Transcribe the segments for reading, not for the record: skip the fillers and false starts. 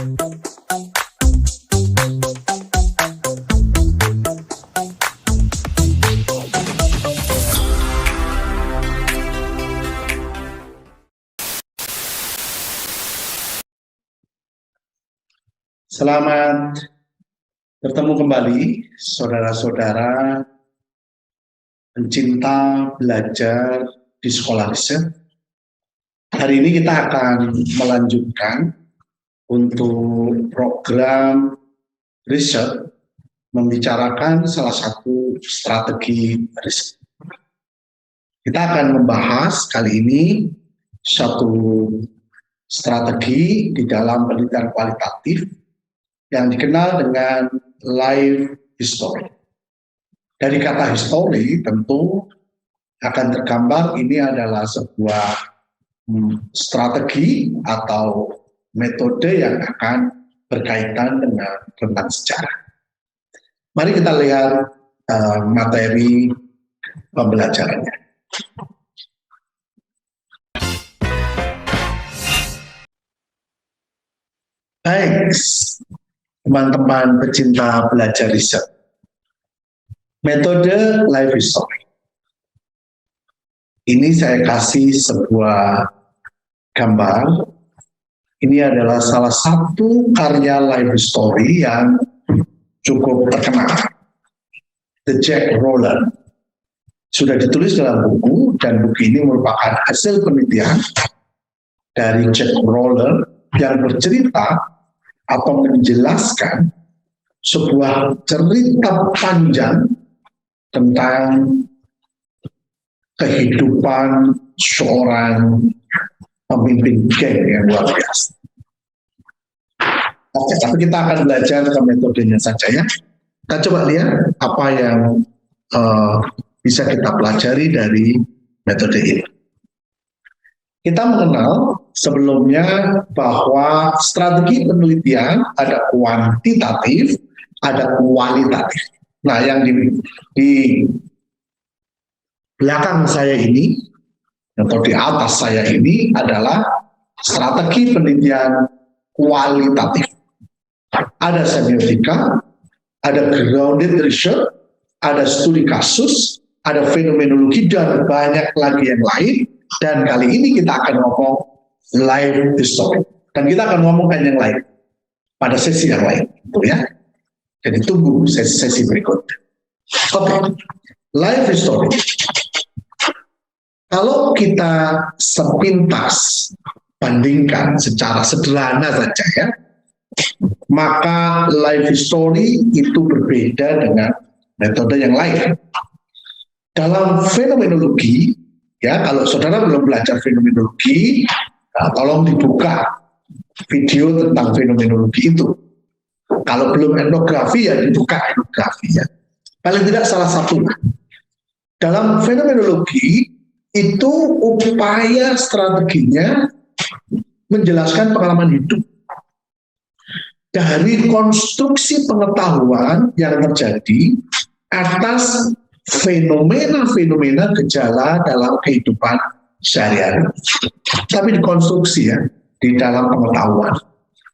Selamat bertemu kembali, saudara-saudara pencinta belajar di sekolah riset. Hari ini kita akan melanjutkan untuk program riset membicarakan salah satu strategi riset. Kita akan membahas kali ini satu strategi di dalam penelitian kualitatif yang dikenal dengan life history. Dari kata history tentu akan tergambar ini adalah sebuah strategi atau metode yang akan berkaitan dengan tentang sejarah. Mari kita lihat materi pembelajarannya. Baik, teman-teman pecinta belajar riset. Metode life history. Ini saya kasih sebuah gambar. Ini adalah salah satu karya life history yang cukup terkenal. The Jack Roller. Sudah ditulis dalam buku, dan buku ini merupakan hasil penelitian dari Jack Roller yang bercerita atau menjelaskan sebuah cerita panjang tentang kehidupan seorang pemimpin geng yang luar biasa. Oke, tapi kita akan belajar ke metodenya saja ya. Kita coba lihat apa yang bisa kita pelajari dari metode ini. Kita mengenal sebelumnya bahwa strategi penelitian ada kuantitatif, ada kualitatif. Nah, yang di belakang saya ini, atau di atas saya ini adalah strategi penelitian kualitatif. Ada semiotika, ada grounded research, ada studi kasus, ada fenomenologi, dan banyak lagi yang lain. Dan kali ini kita akan ngomong life history. Dan kita akan ngomongkan yang lain pada sesi yang lain. Ya. Jadi tunggu sesi berikutnya. Oke, life history. Kalau kita sepintas bandingkan secara sederhana saja ya, maka life history itu berbeda dengan metode yang lain. Dalam fenomenologi, ya, kalau saudara belum belajar fenomenologi, tolong dibuka video tentang fenomenologi itu. Kalau belum etnografi, ya dibuka etnografi ya. Paling tidak salah satu. Dalam fenomenologi itu upaya strateginya menjelaskan pengalaman hidup dari konstruksi pengetahuan yang terjadi atas fenomena-fenomena gejala dalam kehidupan sehari-hari. Tapi dikonstruksi ya, di dalam pengetahuan.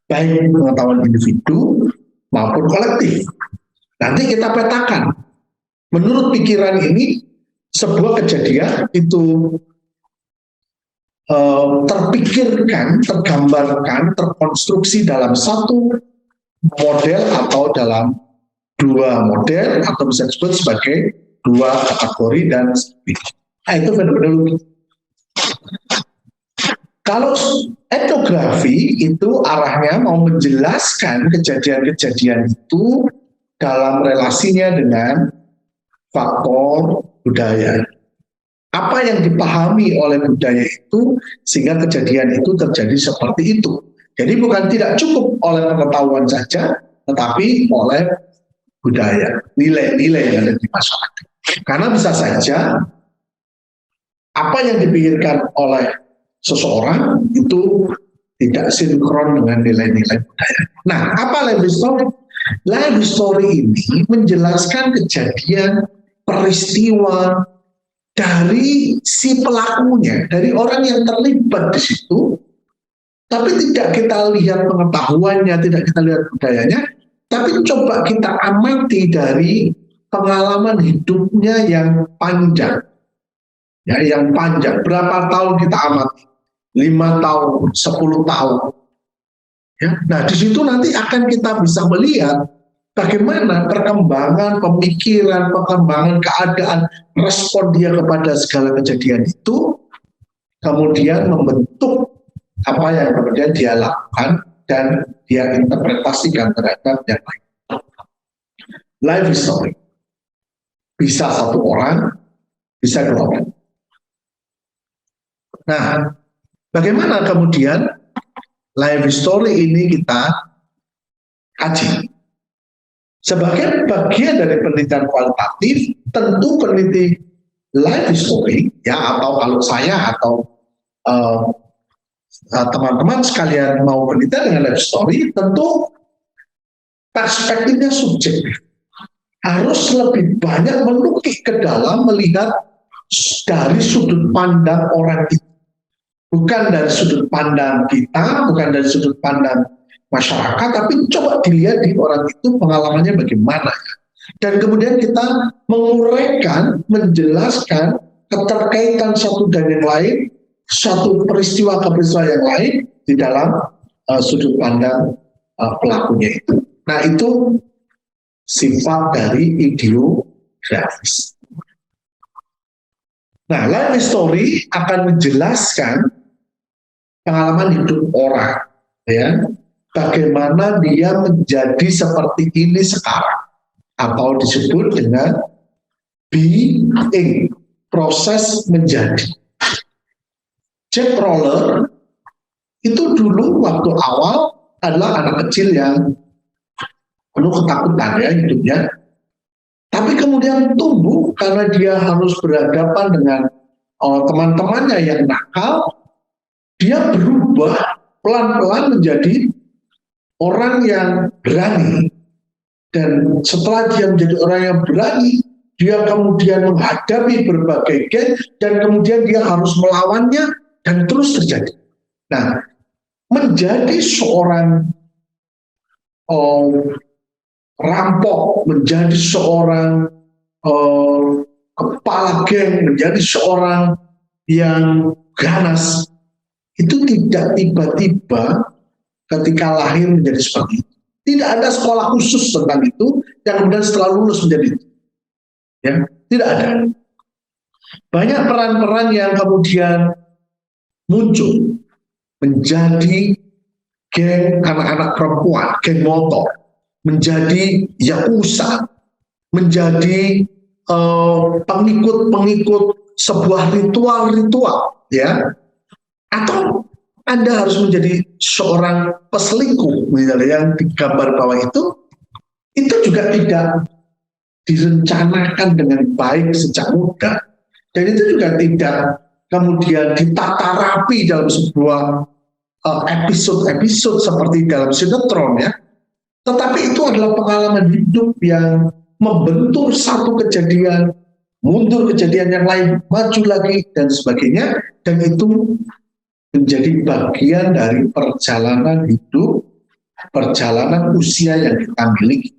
Baik pengetahuan individu maupun kolektif. Nanti kita petakan. Menurut pikiran ini, sebuah kejadian itu terpikirkan, tergambarkan, terkonstruksi dalam satu model atau dalam dua model, atau bisa disebut sebagai dua kategori dan itu fenomenologi. Kalau etnografi itu arahnya mau menjelaskan kejadian-kejadian itu dalam relasinya dengan faktor budaya. Apa yang dipahami oleh budaya itu sehingga kejadian itu terjadi seperti itu. Jadi bukan tidak cukup oleh pengetahuan saja, tetapi oleh budaya, nilai-nilai yang ada di masyarakat. Karena bisa saja apa yang dipikirkan oleh seseorang itu tidak sinkron dengan nilai-nilai budaya. Nah, apa life history? Life history ini menjelaskan kejadian, peristiwa dari si pelakunya, dari orang yang terlibat di situ, tapi tidak kita lihat pengetahuannya, tidak kita lihat budayanya, tapi coba kita amati dari pengalaman hidupnya yang panjang. Ya, yang panjang. Berapa tahun kita amati? 5 tahun, 10 tahun. Ya, nah di situ nanti akan kita bisa melihat bagaimana perkembangan pemikiran, perkembangan keadaan, respon dia kepada segala kejadian itu, kemudian membentuk apa yang kemudian dia lakukan dan dia interpretasikan terhadap yang lain. Life history. Bisa satu orang, bisa dua orang. Nah, bagaimana kemudian life history ini kita kaji? Sebagai bagian dari penelitian kualitatif, tentu peneliti life history, ya, atau kalau saya atau teman-teman sekalian mau penelitian dengan life story, tentu perspektifnya subjektif. Harus lebih banyak menukik ke dalam, melihat dari sudut pandang orang itu. Bukan dari sudut pandang kita, bukan dari sudut pandang masyarakat, tapi coba dilihat di orang itu pengalamannya bagaimana. Dan kemudian kita menguraikan, menjelaskan keterkaitan satu dan yang lain, satu peristiwa ke peristiwa yang lain di dalam sudut pandang pelakunya itu. Nah, itu sifat dari ideografis. Nah, life story akan menjelaskan pengalaman hidup orang, ya, bagaimana dia menjadi seperti ini sekarang, atau disebut dengan being, proses menjadi. Jack Roller itu dulu waktu awal adalah anak kecil yang penuh ketakutan, ya, hidupnya. Tapi kemudian tumbuh karena dia harus berhadapan dengan teman-temannya yang nakal. Dia berubah pelan-pelan menjadi orang yang berani. Dan setelah dia menjadi orang yang berani, dia kemudian menghadapi berbagai geng, dan kemudian dia harus melawannya, dan terus terjadi. Nah, menjadi seorang rampok, menjadi seorang kepala geng, menjadi seorang yang ganas, itu tidak tiba-tiba ketika lahir menjadi seperti itu. Tidak ada sekolah khusus tentang itu yang kemudian setelah lulus menjadi itu. Ya, tidak ada. Banyak peran-peran yang kemudian muncul menjadi geng anak-anak perempuan, geng motor, menjadi yakuza, menjadi pengikut-pengikut sebuah ritual-ritual, ya, atau Anda harus menjadi seorang peselingkuh, misalnya yang digambar bawah itu juga tidak direncanakan dengan baik sejak muda, dan itu juga tidak kemudian ditata rapi dalam sebuah episode-episode seperti dalam sinetron, ya. Tetapi itu adalah pengalaman hidup yang membentuk satu kejadian, mundur kejadian yang lain, maju lagi, dan sebagainya. Dan itu menjadi bagian dari perjalanan hidup, perjalanan usia yang kita miliki.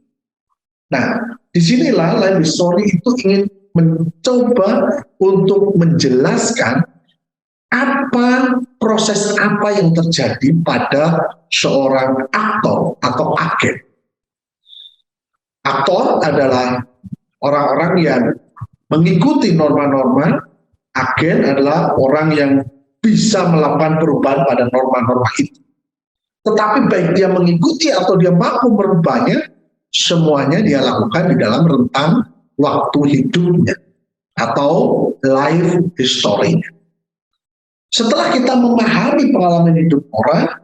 Nah, disinilah life story itu ingin mencoba untuk menjelaskan proses apa yang terjadi pada seorang aktor atau agen. Aktor adalah orang-orang yang mengikuti norma-norma, agen adalah orang yang bisa melakukan perubahan pada norma-norma itu. Tetapi baik dia mengikuti atau dia mampu merubahnya, semuanya dia lakukan di dalam rentang waktu hidupnya atau life history-nya. Setelah kita memahami pengalaman hidup orang,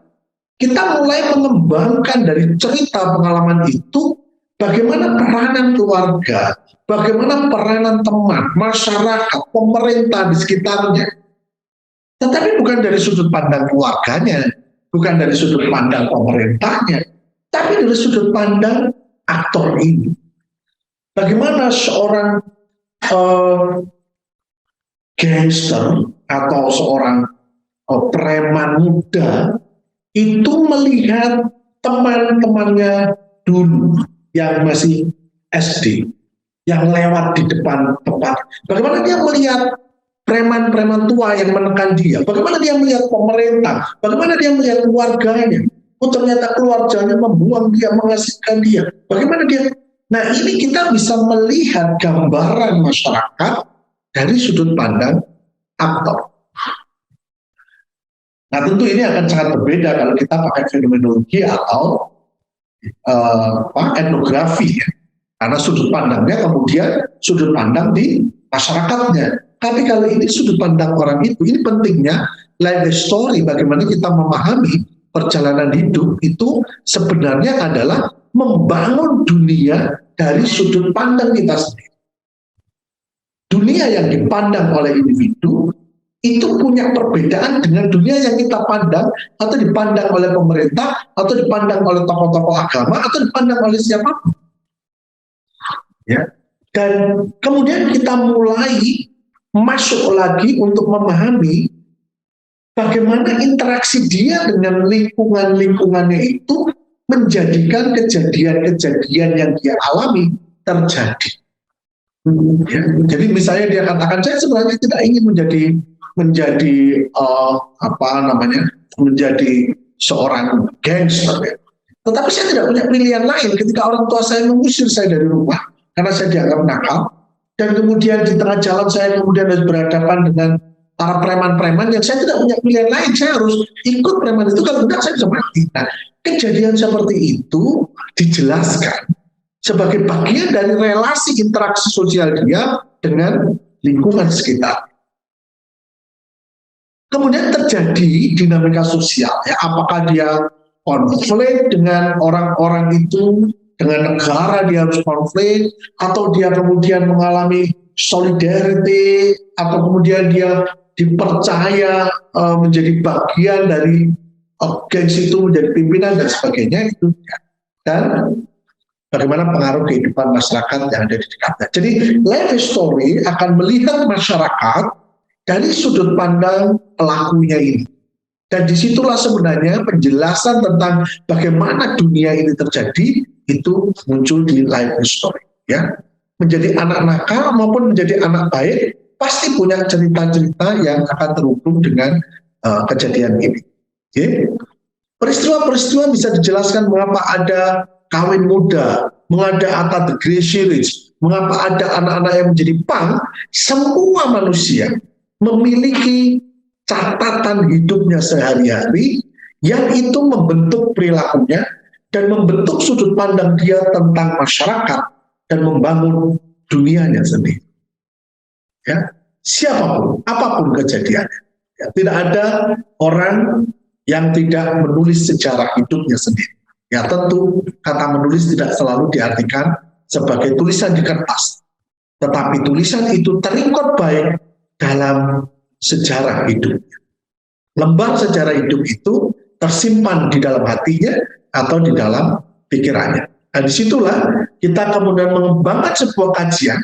kita mulai mengembangkan dari cerita pengalaman itu bagaimana peranan keluarga, bagaimana peranan teman, masyarakat, pemerintah di sekitarnya. Tetapi bukan dari sudut pandang keluarganya, bukan dari sudut pandang pemerintahnya, tapi dari sudut pandang aktor ini. Bagaimana seorang gangster atau seorang preman muda itu melihat teman-temannya dulu yang masih SD, yang lewat di depan tempat. Bagaimana dia melihat preman-preman tua yang menekan dia? Bagaimana dia melihat pemerintah? Bagaimana dia melihat keluarganya? Oh, ternyata keluarganya membuang dia, mengasihkan dia. Bagaimana dia? Nah, ini kita bisa melihat gambaran masyarakat dari sudut pandang aktor. Nah, tentu ini akan sangat berbeda kalau kita pakai fenomenologi atau etnografi, ya. Karena sudut pandangnya kemudian sudut pandang di masyarakatnya. Tapi kalau ini sudut pandang orang itu, ini pentingnya life story, bagaimana kita memahami perjalanan hidup itu sebenarnya adalah membangun dunia dari sudut pandang kita sendiri. Dunia yang dipandang oleh individu itu punya perbedaan dengan dunia yang kita pandang atau dipandang oleh pemerintah atau dipandang oleh tokoh-tokoh agama atau dipandang oleh siapapun. Ya. Dan kemudian kita mulai masuk lagi untuk memahami bagaimana interaksi dia dengan lingkungannya itu menjadikan kejadian-kejadian yang dia alami terjadi. Ya. Jadi misalnya dia katakan, saya sebenarnya tidak ingin menjadi seorang gangster, ya. Tetapi saya tidak punya pilihan lain ketika orang tua saya mengusir saya dari rumah karena saya dianggap nakal, dan kemudian di tengah jalan saya kemudian harus berhadapan dengan para preman-preman yang saya tidak punya pilihan lain, saya harus ikut preman itu, kalau tidak saya bisa mati. Nah, kejadian seperti itu dijelaskan sebagai bagian dari relasi interaksi sosial dia dengan lingkungan sekitar. Kemudian terjadi dinamika sosial, ya, apakah dia konflik dengan orang-orang itu, dengan negara dia harus konflik, atau dia kemudian mengalami solidarity, atau kemudian dia dipercaya menjadi bagian dari gengs itu, menjadi pimpinan dan sebagainya itu. Dan bagaimana pengaruh kehidupan masyarakat yang ada di dekatnya. Jadi life story akan melihat masyarakat dari sudut pandang pelakunya ini. Dan disitulah sebenarnya penjelasan tentang bagaimana dunia ini terjadi itu muncul di life story. Ya, menjadi anak nakal maupun menjadi anak baik pasti punya cerita-cerita yang akan terhubung dengan kejadian ini. Okay? Peristiwa-peristiwa bisa dijelaskan mengapa ada kawin muda, mengapa ada the Great Series, mengapa ada anak-anak yang menjadi punk. Semua manusia memiliki catatan hidupnya sehari-hari yang itu membentuk perilakunya dan membentuk sudut pandang dia tentang masyarakat dan membangun dunianya sendiri. Ya, siapapun, apapun kejadiannya, ya, tidak ada orang yang tidak menulis sejarah hidupnya sendiri. Ya, tentu kata menulis tidak selalu diartikan sebagai tulisan di kertas, tetapi tulisan itu teringkot baik dalam sejarah hidupnya. Lembar sejarah hidup itu tersimpan di dalam hatinya atau di dalam pikirannya. Nah, disitulah kita kemudian mengembangkan sebuah kajian,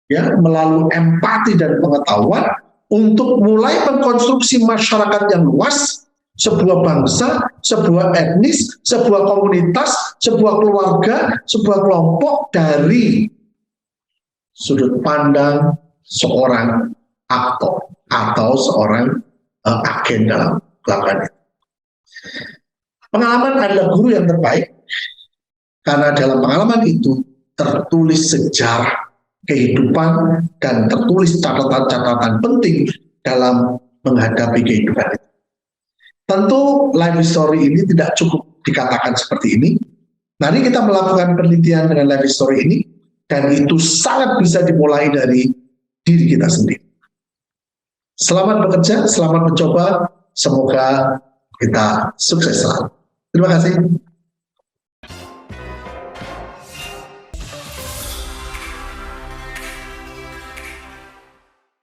ya, melalui empati dan pengetahuan untuk mulai mengkonstruksi masyarakat yang luas, sebuah bangsa, sebuah etnis, sebuah komunitas, sebuah keluarga, sebuah kelompok dari sudut pandang seorang aktor atau seorang agen dalam melakukan itu. Pengalaman adalah guru yang terbaik karena dalam pengalaman itu tertulis sejarah kehidupan dan tertulis catatan-catatan penting dalam menghadapi kehidupan itu. Tentu life story ini tidak cukup dikatakan seperti ini. Mari kita melakukan penelitian dengan life story ini, dan itu sangat bisa dimulai dari diri kita sendiri. Selamat bekerja, selamat mencoba, semoga kita sukses selalu. Terima kasih.